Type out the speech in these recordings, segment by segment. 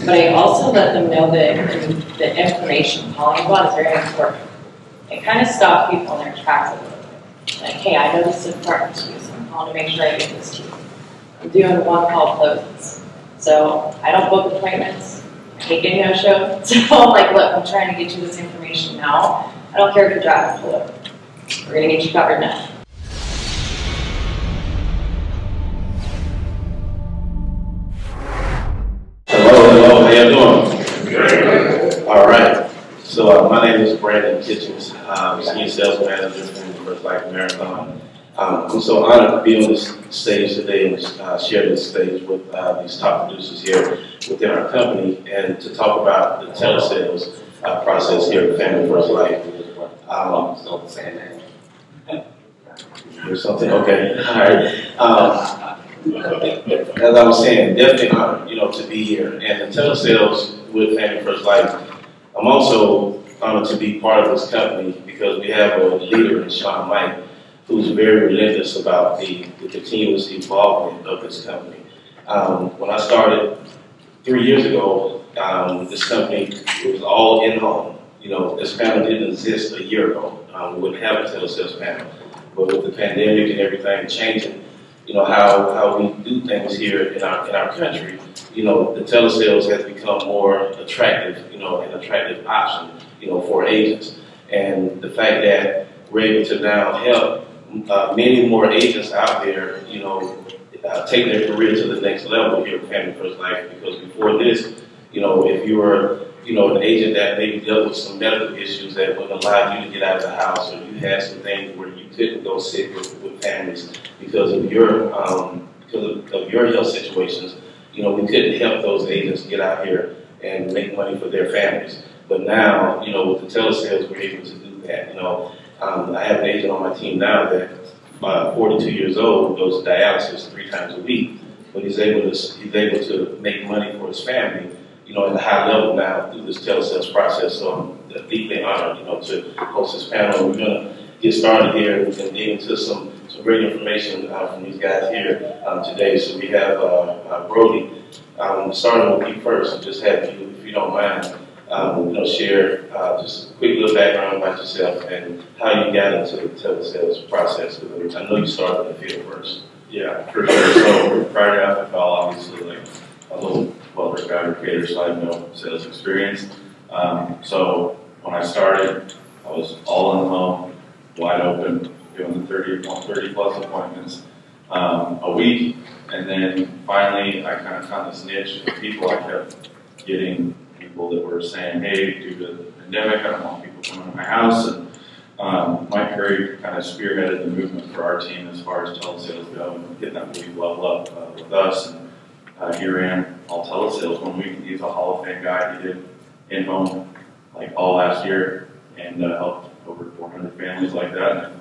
but I also let them know that the information calling about is very important. It kind of stopped people in their tracks a little bit. Like, hey, I know this is important to you, so I'm calling to make sure I get this to you. I'm doing one-call closes. So I don't book appointments. I hate getting no show. So I'm like, look, I'm trying to get you this information now. I don't care if you're driving, pull over. We're going to get you covered now. Hello, how you doing? Great. All right. So my name is Brandon Kitchens. I'm Senior Sales Manager from the First Life Marathon. I'm so honored to be on this stage today and share this stage with these top producers here within our company and to talk about the telesales process here at Family First Life. Still the same name. There's something? Okay. All right. As I was saying, definitely honored, to be here. And the telesales with Family First Life, I'm also honored to be part of this company because we have a leader in Sean Mike who's very relentless about the continuous involvement of this company. When I started 3 years ago, this company was all in-home. This panel didn't exist a year ago. We wouldn't have a telesales panel. But with the pandemic and everything changing, how we do things here in our country, the telesales has become more attractive, an attractive option, for agents. And the fact that we're able to now help many more agents out there, take their career to the next level here at Family First Life. Because before this, if you were, an agent that maybe dealt with some medical issues that wouldn't allow you to get out of the house, or you had some things where you couldn't go sit with families because of your health situations, we couldn't help those agents get out here and make money for their families. But now, with the telesales, we're able to do that. I have an agent on my team now that 42 years old, goes to dialysis 3 times a week, but he's able to make money for his family, at a high level now through this telesales process. So I'm deeply honored, to host this panel. We're going to get started here and dig into some great information from these guys here today. So we have Brody. Starting with you first, and just have you, if you don't mind, share just a quick little background about yourself and how you got into the telesales process. I know you started in the field first. Yeah, for sure. So prior to FFL, obviously, like a little welder fabricator, so I have no sales experience. So when I started, I was all in the home, wide open, doing the 30 plus appointments a week. And then finally, I kind of found this niche of people. I kept getting people that were saying, hey, due to the pandemic, I don't want people coming to my house. And Mike Curry kind of spearheaded the movement for our team as far as telesales go and getting that lead level up with us. And he ran all telesales 1 week. He's a Hall of Fame guy. He did in-home like all last year and helped over 400 families like that. And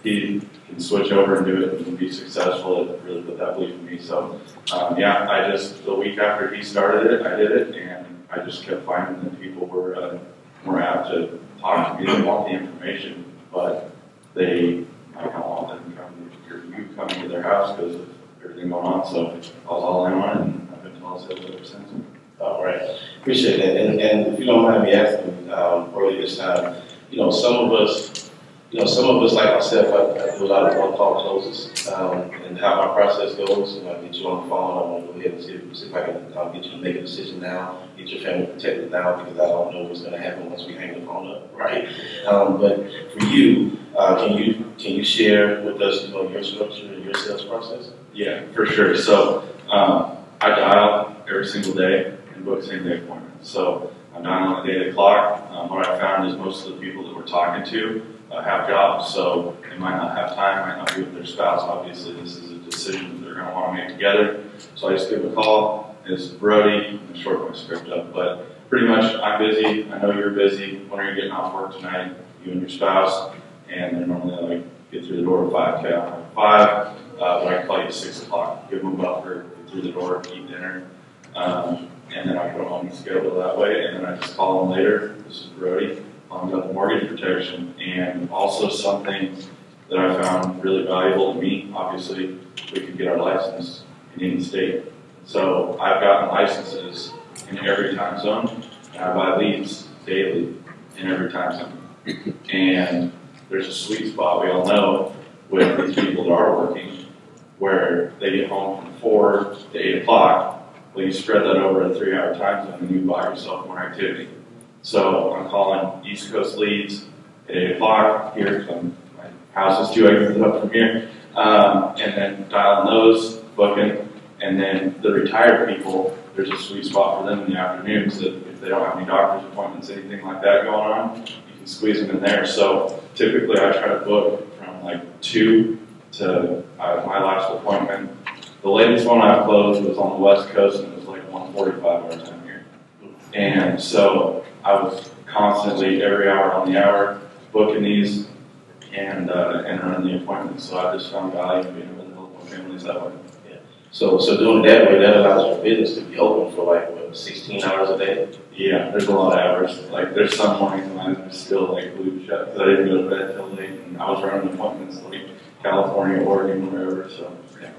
he can switch over and do it and be successful. It really put that belief in me. So yeah, the week after he started it, I did it, and I just kept finding that people were more apt to talk to me. They want the information, but they might not want them coming to their house because of everything going on. So I was all in on it, and I've been telesales ever since. All right, appreciate that. And if you don't mind me asking, earlier this time, some of us like myself, I do a lot of one-call closes, and how my process goes. I get you on the phone. I want to go ahead and see if I can get you to make a decision now, get your family protected now, because I don't know what's going to happen once we hang the phone up, right? But for you, can you share with us, your structure and your sales process? Yeah, for sure. So I dial every single day and book same-day appointments. So I'm dialing on the day of the clock. What I found is most of the people that we're talking to have jobs, so they might not have time, might not be with their spouse. Obviously, this is a decision that they're going to want to make together. So I just give them a call. It's Brody, and short my script up. But pretty much, I'm busy. I know you're busy. When are you getting off work tonight? You and your spouse. And they're normally like get through the door at 5. Okay, I'm at 5, but I can call you at 6 o'clock. Give them a buffer, get through the door, eat dinner, and then I go home and schedule that way. And then I just call them later. This is Brody. About the mortgage protection, and also something that I found really valuable to me. Obviously, we could get our license in any state. So I've gotten licenses in every time zone, and I buy leads daily in every time zone. And there's a sweet spot, we all know, with these people that are working, where they get home from 4 to 8 o'clock. Well, you spread that over a 3-hour time zone and you buy yourself more activity. So I'm calling East Coast leads at 8 o'clock here, because my house is 2 exits up from here, and then dialing those, booking, and then the retired people, there's a sweet spot for them in the afternoons that if they don't have any doctor's appointments, anything like that going on, you can squeeze them in there. So typically I try to book from like 2 to my last appointment. The latest one I closed was on the West Coast, and it was like 1:45 our time here. And so I was constantly, every hour on the hour, booking these and running the appointments. So I just found value in being able to help my families that way. Yeah. So doing it that way, that allows your business to be open for like, what, 16 hours a day? Yeah, there's a lot of hours. Like, there's some mornings when I'm still like glued shut because I didn't go to bed till late, and I was running appointments like California, Oregon, wherever. So yeah.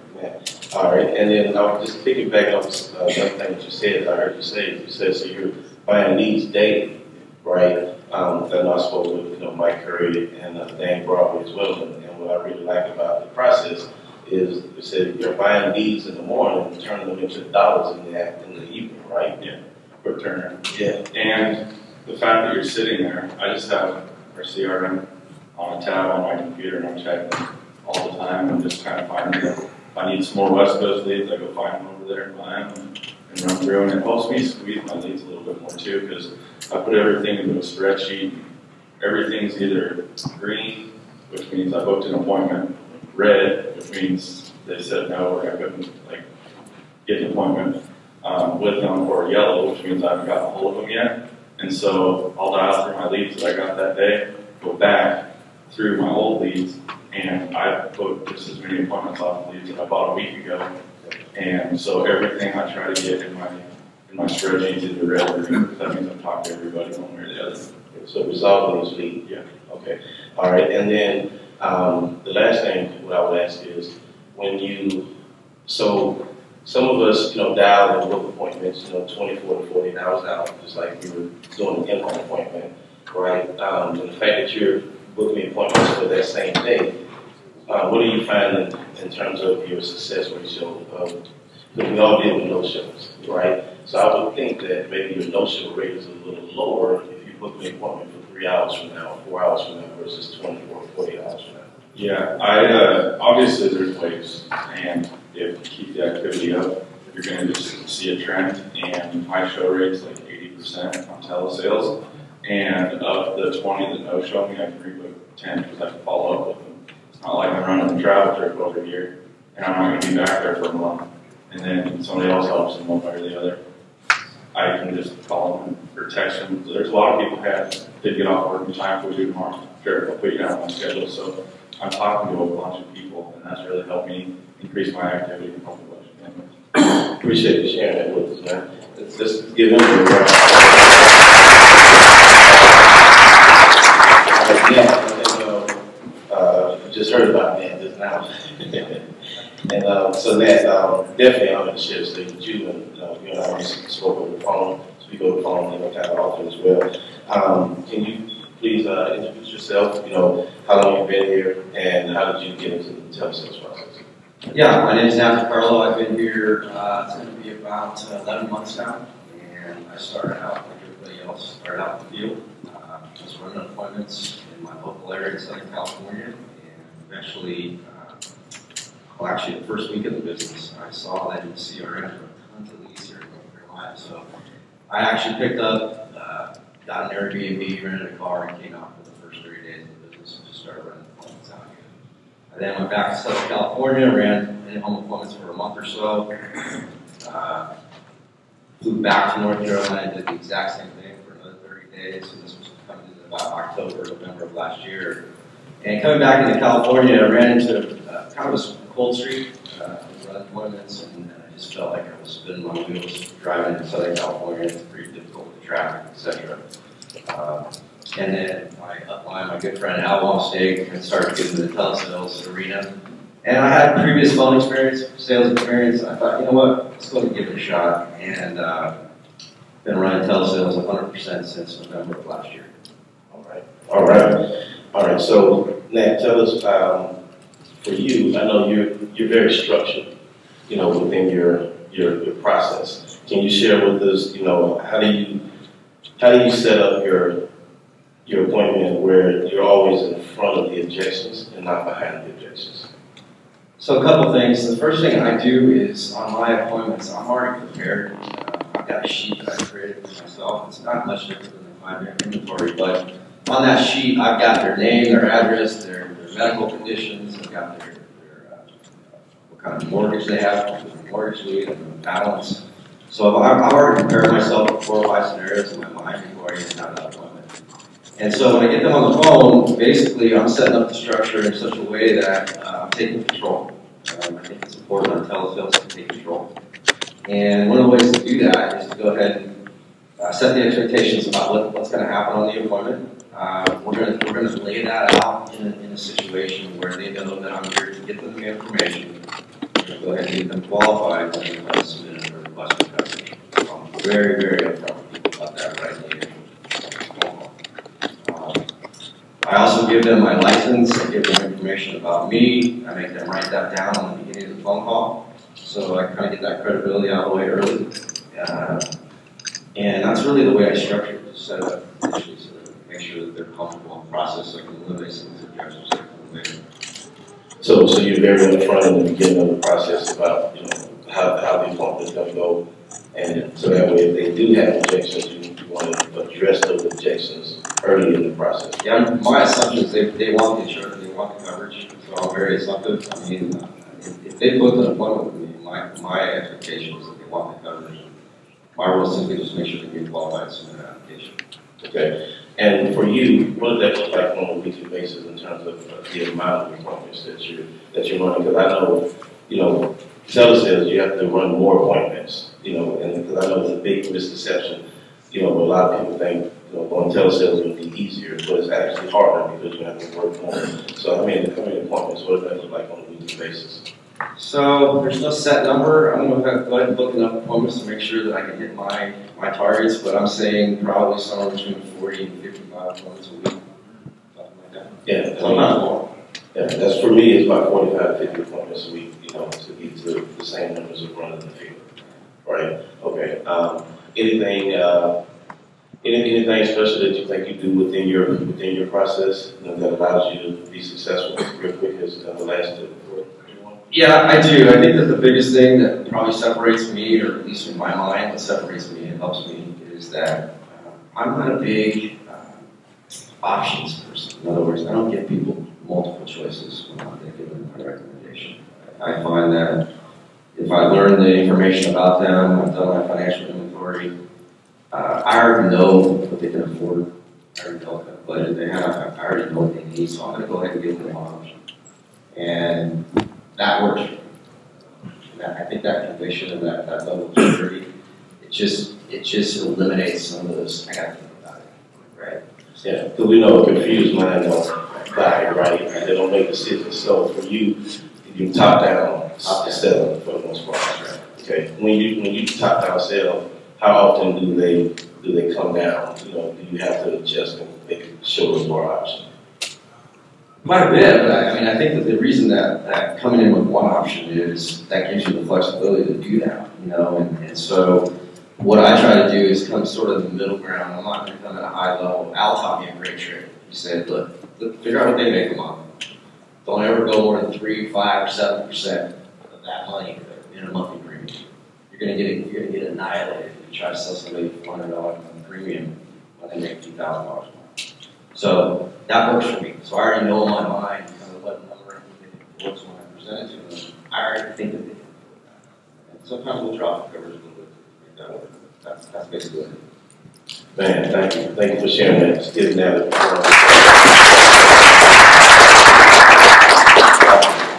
All right, and then I'll just piggyback off another thing that you said. I heard you said so you're buying leads daily, right? I know I spoke with Mike Curry and Dan Broadway as well, and what I really like about the process is you said you're buying leads in the morning and turning them into dollars in the evening, right? yeah, quick turnaround. Yeah. And the fact that you're sitting there, I just have our CRM on a tab on my computer, and I'm checking all the time and just kind of finding them. If I need some more West Coast leads, I go find them over there and buy them and run through. And it helps me squeeze my leads a little bit more too, because I put everything into a spreadsheet. Everything's either green, which means I booked an appointment, red, which means they said no or I couldn't get an appointment with them, or yellow, which means I haven't gotten a hold of them yet. And so I'll dial through my leads that I got that day, go back through my old leads, and I booked just as many appointments off of leads that I bought a week ago. And so everything I try to get in my spreadsheet is either red or green, because that means I'm talking to everybody one way or the other. So resolving those leads. Yeah. Okay. All right. And then the last thing what I would ask is so some of us, dial and book appointments, 24 to 48 hours out, just like you were doing an in-home appointment, right? And the fact that you're booking appointments for that same day, what are you finding in terms of your success ratio? Because we all deal with no-shows, right? So I would think that maybe your no-show rate is a little lower if you book an appointment for 3 hours from now, 4 hours from now, versus 24 or 48 hours from now. Yeah, obviously there's ways, and if you keep the activity up, you're going to just see a trend, and my show rate's like 80% on telesales, and of the 20 that no-show me, I can rebook 10 because I can follow up with them. It's not like I'm running a travel trip over here, and I'm not going to be back there for a month, and then somebody else helps them one way or the other. I can just call them or text them. There's a lot of people that did get off work in time for we do tomorrow. Sure, I'll put you down on my schedule. So I'm talking to a bunch of people, and that's really helped me increase my activity and help a bunch of families. Appreciate you sharing that with us, man. Let's give them a round. I just heard about that just now. And so that definitely I'm going to share the stage with you, and you and I spoke over the phone, speak over the phone, kind of often as well. Can you please introduce yourself? How long you've been here, and how did you get into the telesales process? Yeah, my name is Nathan Carlo. I've been here, it's going to be about 11 months now, and I started out like everybody else, started out in the field, just running appointments in my local area in Southern California, and eventually, actually the first week of the business, I saw that in CRM for tons of leads here in North Carolina, so I actually picked up, got an Airbnb, rented a car, and came out for the first 30 days of the business and just started running appointments out here. I then went back to Southern California, ran in-home appointments for a month or so, flew back to North Carolina and did the exact same thing for another 30 days, so this was coming in about October, November of last year. And coming back into California, I ran into kind of a cold streak, running appointments, and I just felt like I was spinning my wheels driving in Southern California. It's pretty difficult with traffic, etc. And then my upline, my good friend Al Wamsteg, started getting into the telesales arena. And I had previous phone experience, sales experience. I thought, you know what, let's go and give it a shot. And Been running telesales 100% since November of last year. All right. All right. All right. So, Nat, tell us, for you, I know you're very structured, you know, within your process. Can you share with us, you know, how do you set up your appointment where you're always in front of the objections and not behind the objections? So a couple things. The first thing I do is on my appointments, I'm already prepared. I've got a sheet that I created for myself. It's not much different than the 5-year inventory, but on that sheet, I've got their name, their address, their medical conditions. I've got their what kind of mortgage they have, mortgage lead, and balance. So I've already prepared myself for 4 or 5 scenarios in my mind before I even have that appointment. And so when I get them on the phone, basically I'm setting up the structure in such a way that I'm taking control. I think it's important on telesales to take control. And one of the ways to do that is to go ahead and set the expectations about what's going to happen on the appointment. We're going to lay that out in a situation where they know that I'm here to get them the information. We're going to go ahead and get them qualified and then go submit a request for coverage. So I'm very, very upfront with people about that right now. I also give them my license, I give them information about me, I make them write that down on the beginning of the phone call, so I kind of get that credibility out of the way early. And that's really the way I structure it, to set up initially so that make sure that they're comfortable in the process, so I can eliminate some of the objections that come later. So you're very upfront in the beginning of the process about, you know, how the appointment is going to go, and so that way if they do have objections, you want to address those objections early in the process. Yeah, my assumption is they want the insurance, they want the coverage, so I'm very assumptive. I mean, if they book an appointment with me, my expectation is that they want the coverage. My role is simply just make sure they get qualified to submit an application. Okay. And for you, what does that look like on a weekly basis in terms of the amount of appointments that you're running? Because I know, you know, telesales, you have to run more appointments, you know, and because I know it's a big misconception, you know, a lot of people think, you know, going telesales would be easier, but it's actually harder because you have to work more. So how many appointments, what does that look like on a weekly basis? So there's no set number. I'm going to go ahead and book enough appointments to make sure that I can hit my targets, but I'm saying probably somewhere between 40 and 55 appointments a week, something like that. Yeah, so not more. Yeah, that's for me, it's about 45 to 50 appointments a week, you know, to get to the same numbers of running the field. Right? Okay. Anything special that you think you do within your process, you know, that allows you to be successful real quick as the last two? Yeah, I do. I think that the biggest thing that probably separates me, or at least in my mind, what separates me and helps me is that I'm not a big options person. In other words, I don't give people multiple choices when I'm giving them my recommendation. I find that if I learn the information about them, I've done my financial inventory, I already know what they can afford. I already know what budget they have. I already know what they need, so I'm going to go ahead and give them an option. And that works for me. I think that conviction and that level of security, it just eliminates some of those, I gotta think about it, right? Yeah, because we know a confused mind don't buy, right? They don't make decisions. So for you, you top down sell for the most part. Right? Okay. When you top down sell, how often do they come down? You know, do you have to adjust and make sure there's more options? Quite a bit, but I mean, I think that the reason that coming in with one option is that gives you the flexibility to do that, you know, and so what I try to do is come sort of the middle ground. I'm not going to come at a high level. Al taught me a great trick. He said, look, figure out what they make a month. Don't ever go more than 3, 5, or 7% of that money in a monthly premium. You're going to get annihilated if you try to sell somebody $400 a month premium when they make $2,000 a month. So that works for me. So I already know in my mind kind of what number I think works when I present it to them. I already think that they can afford that. And sometimes we'll drop the coverage a little bit to make that work. That's basically it. Man, thank you. Thank you for sharing that. Just getting that.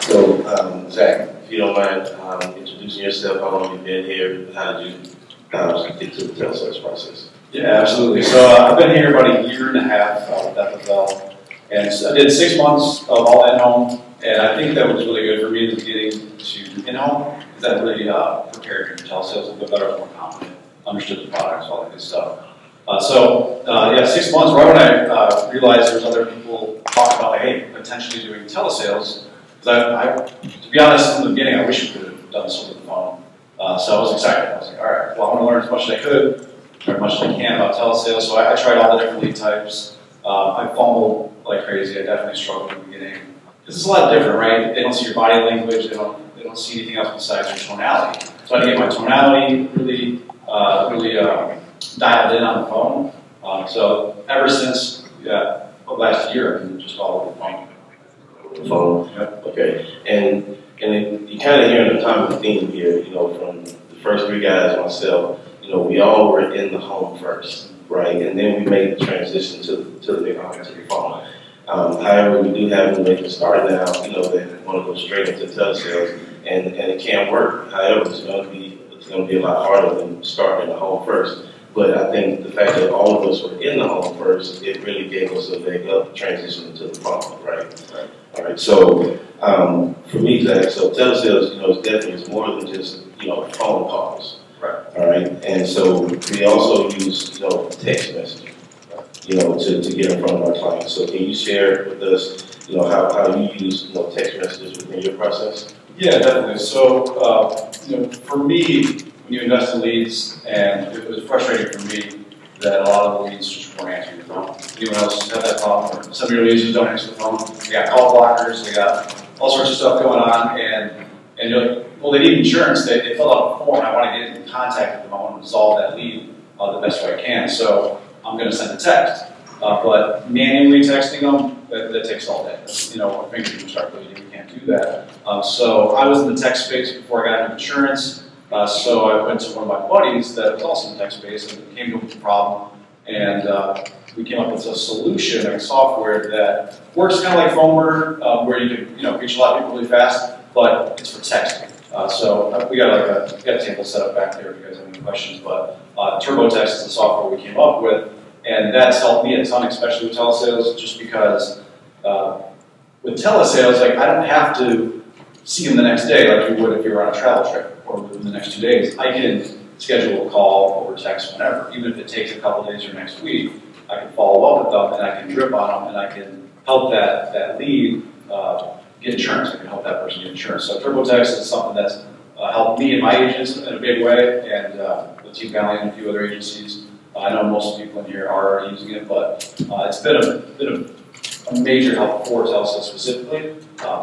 So, Zach, if you don't mind introducing yourself, how long you've been here, how did you get to the Telesales process? Yeah, absolutely. So I've been here about a year and a half with FFL, and I did 6 months of all in-home, and I think that was really good for me, getting to in-home, because that really prepared me for telesales a little bit better, more confident. understood the products, all that good stuff. Yeah, 6 months, right when I realized there was other people talking about, like, hey, potentially doing telesales, because to be honest, in the beginning, I wish we could have done this over the phone. So I was excited. I was like, all right, well, I want to learn as much as I could, learn as much as I can about telesales. So I tried all the different lead types. I fumbled like crazy. I definitely struggled in the beginning. Because it's a lot different, right? They don't see your body language. They don't see anything else besides your tonality. So I had to get my tonality really dialed in on the phone. So ever since last year, I've been just all over the phone. Yep. Okay. And you kind of hearing the common theme here, you know, from the first three guys, myself, you know, we all were in the home first, right? And then we made the transition to the phone. However, we do have to make a start now, you know, that want to go straight into telesales, and it can work. However, it's going to be a lot harder than starting in the home first. But I think the fact that all of us were in the home first, it really gave us a leg up transitioning to the phone, right? All right. So for me, Zach, so telesales, you know, is more than just, you know, phone calls. Right. All right. And so we also use, you know, text messaging, you know, to get in front of our clients. So can you share with us, you know, how you use, you know, text messages within your process? Yeah, definitely. So, you know, for me, when you invest in leads, and it was frustrating for me that a lot of the leads just weren't answering the phone. Anyone else have that problem? Or some of your leads just don't answer the phone. They got call blockers, they got all sorts of stuff going on, and you're like, well, they need insurance. They filled out a form. I want to get in contact with them. I want to resolve that lead the best way I can. So I'm going to send a text. But manually texting them, that takes all day. You know, our fingers can start bleeding. We can't do that. So I was in the text space before I got into insurance. So I went to one of my buddies that was also in the tech space and came to him with a problem. And we came up with a solution, like software that works kind of like Phone where you can, you know, reach a lot of people really fast, but it's for texting. So we got a table set up back there if you guys have any questions. But TurboText is the software we came up with, and that's helped me a ton, especially with telesales, just because with telesales, like I don't have to see them the next day like you would if you were on a travel trip. Or within the next 2 days, I can schedule a call over text whenever. Even if it takes a couple days or next week, I can follow up with them and I can drip on them and I can help that lead get insurance. I can help that person get insurance. So TurboText is something that's helped me and my agents in a big way, and with Team Valley and a few other agencies. I know most people in here are already using it, but it's been a major help for telesales specifically.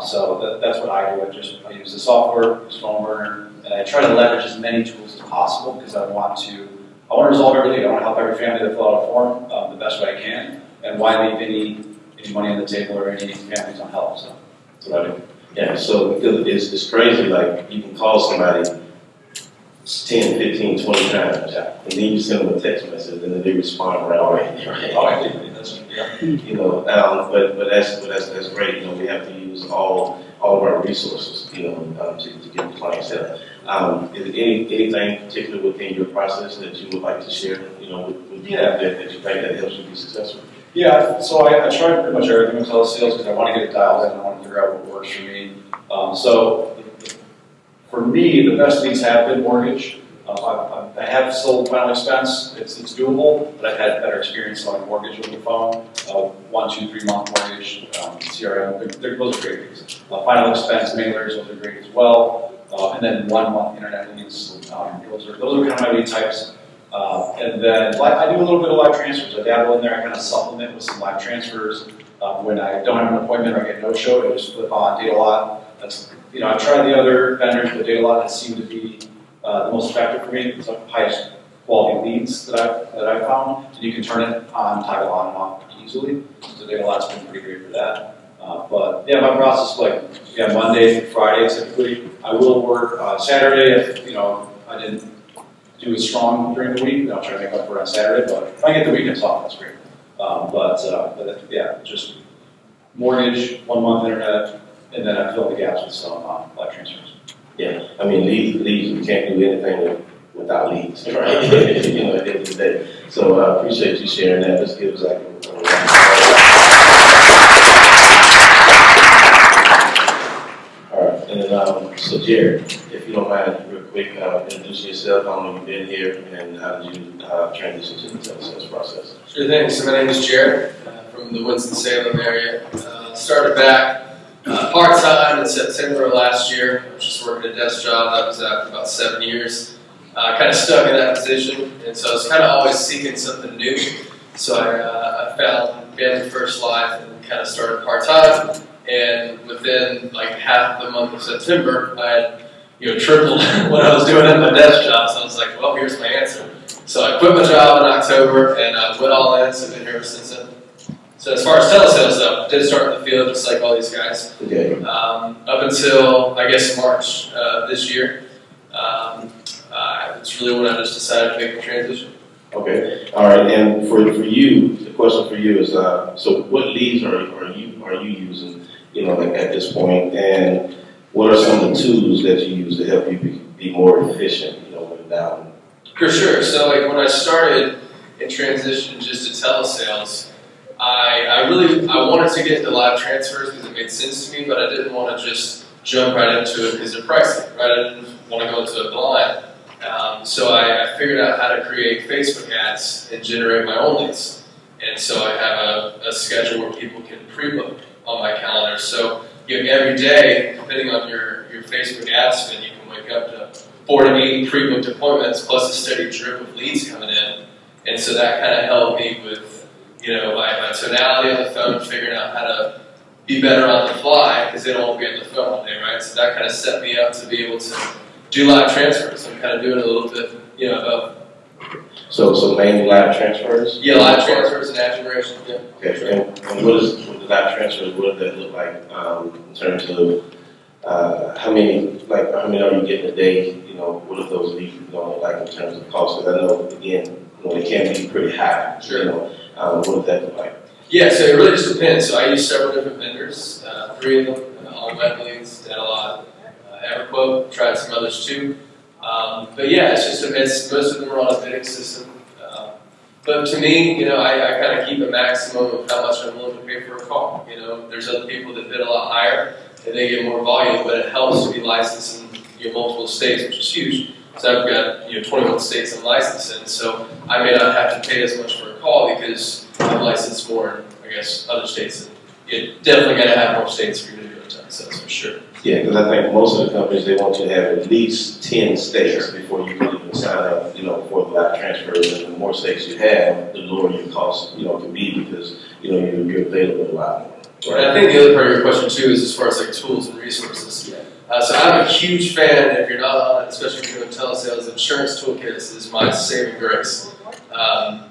So that's what I do. I use the software, use Phone, and I try to leverage as many tools as possible because I want to resolve every lead. I want to help every family that fill out a form the best way I can, and why leave any money on the table or any families unhelped. So that's what I do. Yeah, so it's crazy, like you can call somebody 10, 15, 20 times, and then you send them a text message, and then they respond right away. Right? Oh, I think that's, yeah. You know, but that's great. You know, we have to use all of our resources, you know, to get clients help. Is there anything particular within your process that you would like to share, you know, with that you think that helps you be successful? Yeah, so I try pretty much everything with telesales because I want to get it dialed in. I want to figure out what works for me. So for me, the best leads have been mortgage. I have sold final expense. It's doable, but I've had better experience selling mortgage over the phone. 1, 2, 3 month mortgage, CRM. Those are great leads. Final expense mailers, those are great as well. And then 1 month internet leads. Those are kind of my lead types. And then I do a little bit of live transfers. I dabble in there. I kind of supplement with some live transfers. When I don't have an appointment or I get no-show, I just flip on DataLot. That's, you know, I've tried the other vendors, but DataLot has seemed to be the most effective for me. It's the highest quality leads that I've found, and you can turn it on, toggle on and off easily. So DataLot's been pretty great for that. But yeah, my process is like Monday through Friday typically. I will work Saturday if I didn't do as strong during the week. I'll try to make up for it on Saturday. But if I get the weekends off, that's great. But yeah, just mortgage, 1 month internet, and then I fill the gaps with some live transfers. Yeah, I mean, leads, we can't do anything without leads, right? You know, at the end of the day. So I appreciate you sharing that. Let's give Zach a round. All right, and so Jared, if you don't mind, real quick introduce yourself, how long you've been here, and how did you transition to the telesales process? Sure thing. So my name is Jared from the Winston-Salem area. Started back part-time in September of last year. I was just working a desk job. That was after about 7 years. Kind of stuck in that position, and so I was kind of always seeking something new. So I found Family First Life and kind of started part-time. And within like half the month of September, I had tripled what I was doing at my desk job. So I was like, well, here's my answer. So I quit my job in October and I went all in. So I've been here ever since then. So as far as telesales though, I did start in the field just like all these guys. Okay. Up until I guess March this year. It's really when I just decided to make the transition. Okay. All right. And for you, the question for you is, so what leads are you using, like at this point, and what are some of the tools that you use to help you be more efficient, when down? For sure. So like when I started in transition just to telesales, I wanted to get into live transfers because it made sense to me, but I didn't want to just jump right into it because they're pricey, right? I didn't want to go into it blind. So I figured out how to create Facebook ads and generate my own leads. And so I have a schedule where people can pre-book on my calendar. So every day, depending on your Facebook ad spend, you can wake up to 4 to 8 pre-booked appointments plus a steady drip of leads coming in. And so that kind of helped me with my tonality on the phone, figuring out how to be better on the fly because they don't want to be on the phone all day, right? So that kind of set me up to be able to do live transfers. I'm kind of doing a little bit, of. So mainly live transfers? Yeah, live transfers and ad generation. Yeah. Okay. And what does live transfers? What does that look like in terms of how many are you getting a day? What are those leads like in terms of cost? Because I know again, they can be pretty high. Sure. What does that look like? Yeah, so it really just depends. So I use several different vendors, 3 of them, all web leads, Telesales, EverQuote, tried some others too. But yeah, it's most of them are on a bidding system. But to me, I kind of keep a maximum of how much I'm willing to pay for a call. There's other people that bid a lot higher and they get more volume, but it helps to be licensed in multiple states, which is huge. So I've got 21 states I'm licensed in, so I may not have to pay as much for a call because I'm licensed more in, I guess, other states. You definitely got to have more states for you to do it, so that's for sure. Yeah, because I think most of the companies, they want you to have at least 10 states before you can even sign up, for the live transfers. And the more states you have, the lower your cost, can be because, you're available a lot more. Right. And I think the other part of your question too is as far as like tools and resources. So I'm a huge fan, if you're not on it, especially if you're doing telesales, insurance toolkits is my saving grace.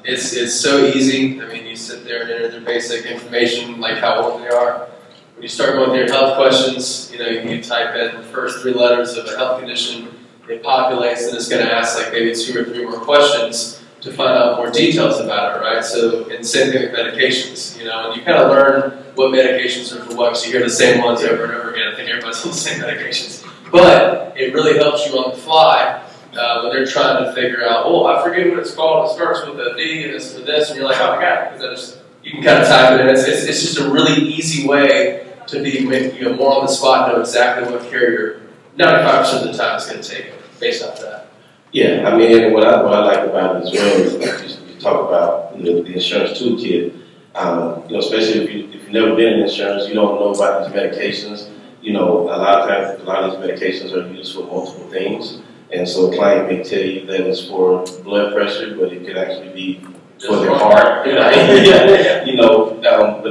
It's so easy. I mean, you sit there and enter their basic information, like how old they are. When you start going through your health questions, you type in the first 3 letters of a health condition, it populates, and it's going to ask like maybe 2 or 3 more questions to find out more details about it, right? So, and same thing with medications, and you kind of learn what medications are for what, because you hear the same ones over and over again. I think everybody's on the same medications. But it really helps you on the fly when they're trying to figure out, oh, I forget what it's called, it starts with a D and it's with this, and you're like, oh my God, because you can kind of type it in. It's just a really easy way to be more on the spot, know exactly what carrier 95% of the time is going to take based off that. Yeah, I mean, and what I like about it as well is like you talk about the insurance toolkit. Especially if you've never been in insurance, you don't know about these medications. A lot of times, a lot of these medications are used for multiple things, and so a client may tell you that it's for blood pressure, but it could actually be for their heart. But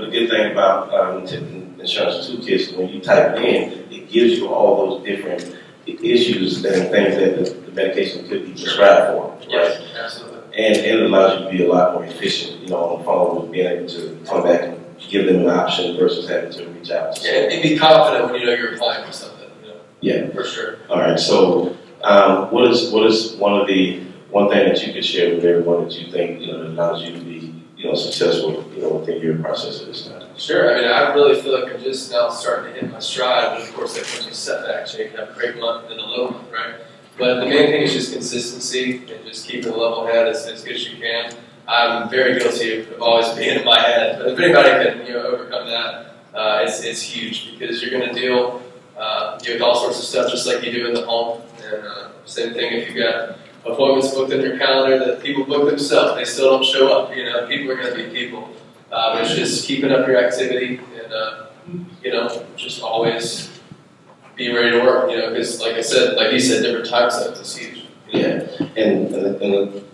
the good thing about insurance toolkits is when you type it in, it gives you all those different issues and things that the medication could be prescribed for, right? Yes, absolutely. And it allows you to be a lot more efficient, on the phone with being able to come back and give them an option versus having to reach out to someone. And be confident when you're applying for something. Yeah, for sure. All right. So, what is one thing that you could share with everyone that you think that allows you to be successful within your process at this time? Sure. I mean, I really feel like I'm just now starting to hit my stride, but of course, that comes with setbacks. You can have a great month and a low month, right? But the main thing is just consistency and just keeping a level head as good as you can. I'm very guilty of always being in my head, but if anybody can overcome that, it's huge because you're going to deal with all sorts of stuff just like you do in the home. And Same thing if you've got appointments booked in your calendar that people book themselves, they still don't show up. You know, people are going to be people. It's just keeping up your activity and, you know, just always be ready to work, you know, because like I said, like he said, different time zones is huge. Yeah, and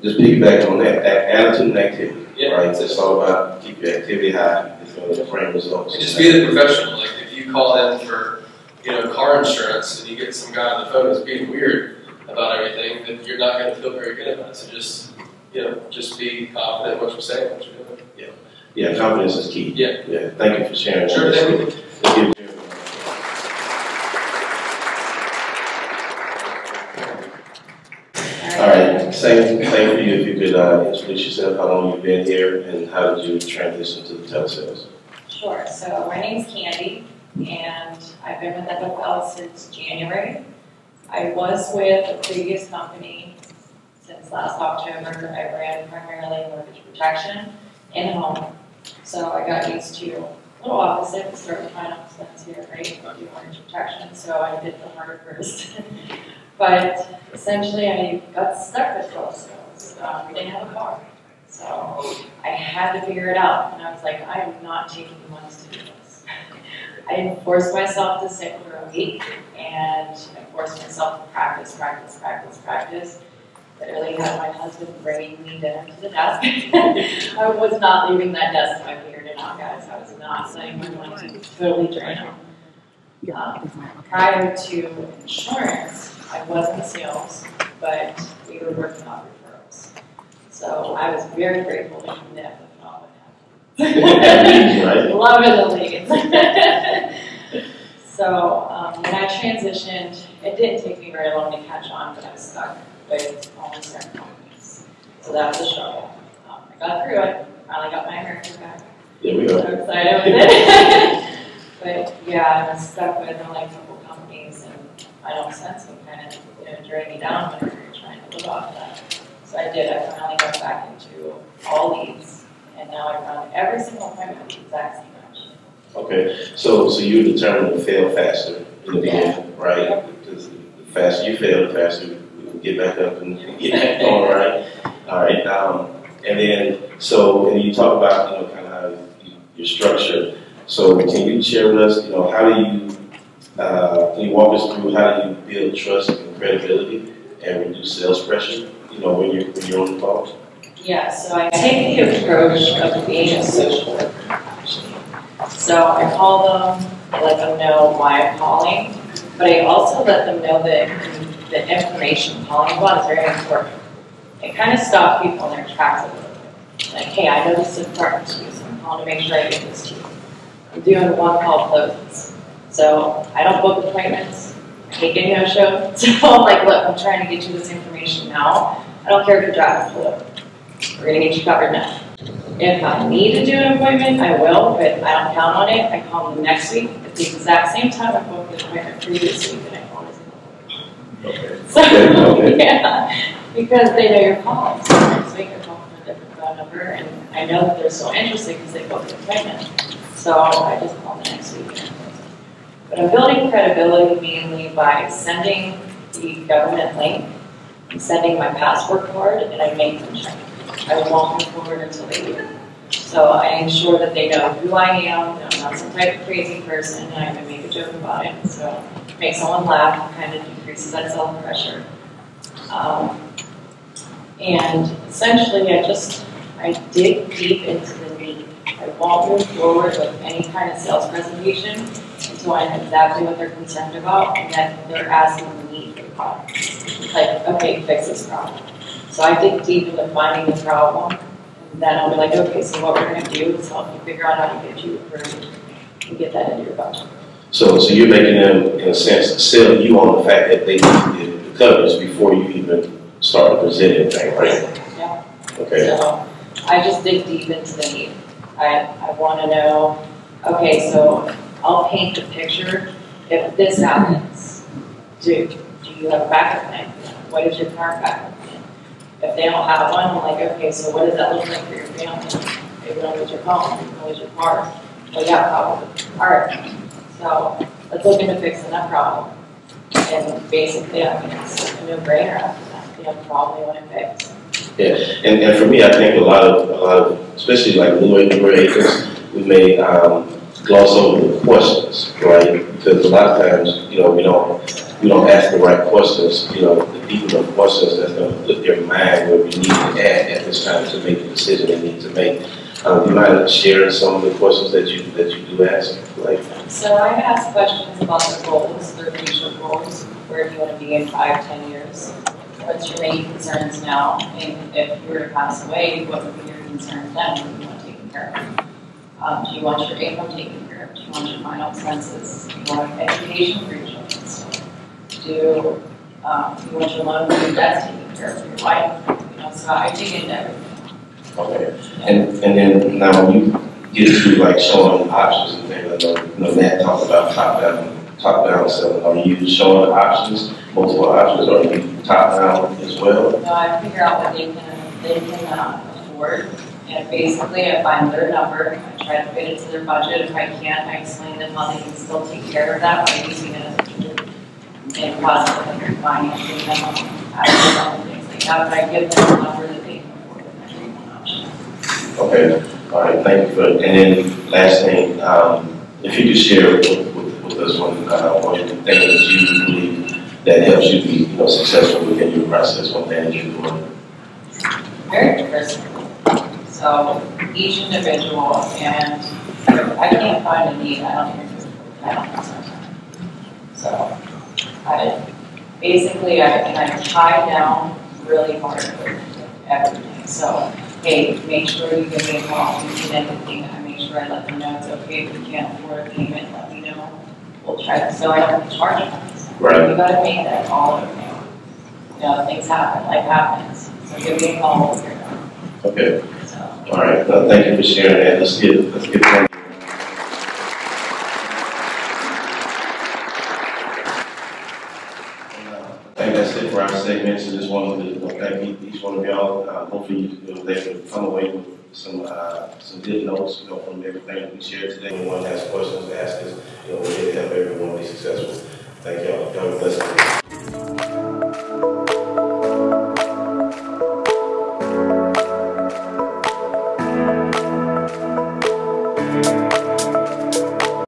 just piggyback on that, attitude and activity, right? It's all about keep your activity high. It's going to bring results. And just be the professional. Like if you call in for, you know, car insurance and you get some guy on the phone who's being weird about everything, then you're not going to feel very good about it. So just, you know, just be confident in what you're saying, what you're doing. Yeah, confidence is key. Yeah. Thank you for sharing. Sure, thank you. All right, same for you. If you could introduce yourself, how long you've been here, and how did you transition to the telesales? Sure. So my name's Candy, and I've been with FFL since January. I was with a previous company since last October. I ran primarily mortgage protection in home. So I got used to a little opposite, start with final expense here, right? Do mortgage protection, so I did the harder first. But essentially I got stuck with telesales. We didn't have a car. So I had to figure it out. And I was like, I am not taking months to do this. I forced myself to sit for a week, and I forced myself to practice. Literally had my husband bringing me down to the desk. I was not leaving that desk until I figured it out, guys. I was not letting my money totally drain out. Prior to insurance, I was in sales, but we were working on referrals. So I was very grateful to come to FFL and loving the leads. So when I transitioned, it didn't take me very long to catch on, but I was stuck with almost certain companies. So that was a struggle. I got through it, finally got my American back. There we go. So excited with it. But yeah, I was stuck with only a couple companies, and final expense can kind of drain me down whenever you're trying to live off that. So I did. I finally got back into all leads, and now I run every single appointment with the exact same match. Okay, so you're determined to fail faster in the beginning, right? Because the faster you fail, the faster we can get back up and get back going, right? All right. And then and you talk about kind of how your structure. So can you share with us, how do you can you walk us through how do you build trust and credibility and reduce sales pressure? When you're on the phone. Yeah. So I take the approach of being a social worker, actually. So I call them, I let them know why I'm calling, but I also let them know that the information I'm calling about is very important. It kind of stops people in their tracks a little bit. Like, hey, I know this is important to you, so I'm calling to make sure I get this to you. I'm doing one-call closes. So I don't book appointments. I hate getting no-show. So I'm like, look, I'm trying to get you this information now. I don't care if you're driving pull over. We're going to get you covered now. If I need to do an appointment, I will, but I don't count on it. I call them next week at the exact same time I booked the appointment previous week, and I call this Okay. So, yeah, because they know you're calling. So next week I call from a different phone number, and I know that they're so interested because they booked the appointment. So I just call them next week. But I'm building credibility mainly by sending the government link, and sending my passport card, and I make them check. I won't move forward until they do. So I ensure that they know who I am, that I'm not some type of crazy person, and I can make a joke about it. So make someone laugh, kind of decreases that self-pressure. And essentially, I dig deep into the need. I won't move forward with any kind of sales presentation until I know exactly what they're concerned about and that they're asking the need for the problem. Like, okay, fix this problem. So I dig deep into finding the problem, and then I'll be like, okay, so what we're going to do is help you figure out how to get you approved and get that into your budget. So you're making them, in a sense, sell you on the fact that they need the coverage before you even start to present anything, right? Yeah. Okay. So I just dig deep into the need. I want to know, okay, so I'll paint the picture. If this happens, do you have a backup plan? What is your current backup plan? If they don't have one, I'm like, okay, so what does that look like for your family? Maybe don't lose your phone, maybe don't lose your car. Well, yeah, probably. All right. So let's look into fixing that problem. And basically, I'm going to a no-brainer after that. You know, probably want to fix. Yeah, and for me, I think a lot of, especially like newer agents, we may gloss over the questions, right? Because a lot of times, you know, we don't ask the right questions, you know, the deep enough questions that's going to put their mind where we need to at this time to make the decision they need to make. Do you mind sharing some of the questions that you do ask? Like, so I ask questions about the goals, their future goals. Where do you want to be in 5, 10 years? What's your main concerns now? And if you were to pass away, what would be your concerns then? What do you want taken care of? Do you want your income taken care of? Do you want your final expenses? Do you want education for your children? Do you want your loan and your debts taken care of for your wife? You know, so I dig into everything. okay, and then now when you get to like showing options and things, I know Matt talked about top down selling. Are you showing options, multiple options, or are you top down as well? No, I figure out what they can afford, and basically I find their number, I try to fit it to their budget. If I can't, I explain to them how they can still take care of that by using it as a tool and possibly financing them, things like that. But I give them a number that they can afford, and I give one option. Okay, all right, thank you for it. And then last thing, if you could share with us one thing that you believe that helps you be, you know, successful within your process, one thing that you're doing. Very personal. So each individual, and I can't find a need, I don't even know sometimes. So I tie down really hard with everything. So hey, make sure you give me a call if you need anything. I make sure I let them know it's okay if you can't afford a payment, let me know. We'll try to, so I don't charge them. Right. You gotta make that all okay. You know, things happen, life happens. So give me a call when you're done. Okay. So. All right. Thank you for sharing that. Let's get going. I think that's it for our segment. So just wanted to thank each one of y'all. Hopefully they can come away with some good notes, you know, from everything that we shared today. If anyone has questions, ask us. You know, we're here to help everyone be successful. Thank y'all. God bless you.